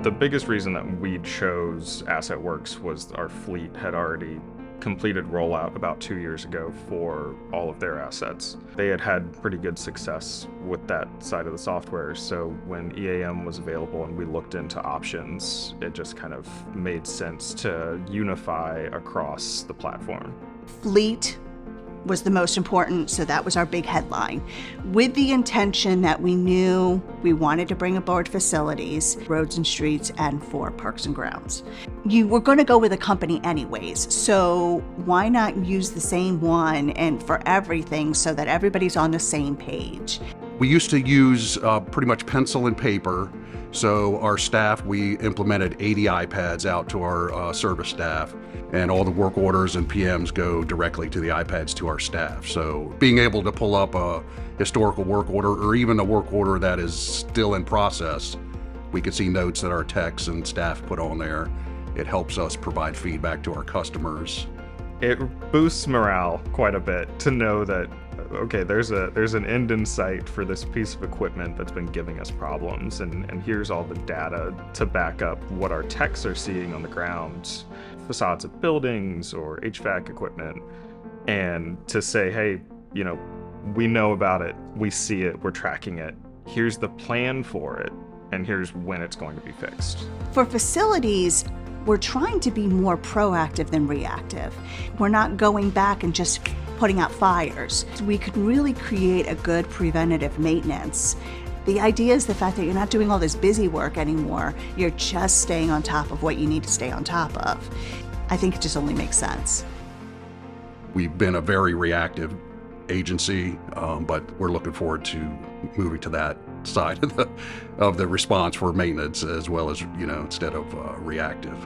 The biggest reason that we chose AssetWorks was our fleet had already completed rollout about 2 years ago for all of their assets. They had had pretty good success with that side of the software, so when EAM was available and we looked into options, it just kind of made sense to unify across the platform. Fleet was the most important, so that was our big headline, with the intention that we knew we wanted to bring aboard facilities, roads and streets, and for parks and grounds. You were going to go with a company anyways, so why not use the same one and for everything so that everybody's on the same page? We used to use pretty much pencil and paper. So our staff, we implemented 80 iPads out to our service staff, and all the work orders and PMs go directly to the iPads to our staff. So being able to pull up a historical work order or even a work order that is still in process, we can see notes that our techs and staff put on there. It helps us provide feedback to our customers. It boosts morale quite a bit to know that, okay, there's an end in sight for this piece of equipment that's been giving us problems, and here's all the data to back up what our techs are seeing on the ground, facades of buildings or HVAC equipment, and to say, hey, we know about it, we see it, we're tracking it, here's the plan for it, and here's when it's going to be fixed. For facilities, we're trying to be more proactive than reactive. We're not going back and just putting out fires. We could really create a good preventative maintenance. The idea is the fact that you're not doing all this busy work anymore. You're just staying on top of what you need to stay on top of. I think it just only makes sense. We've been a very reactive agency, but we're looking forward to moving to that side of the response for maintenance as well as, instead of reactive.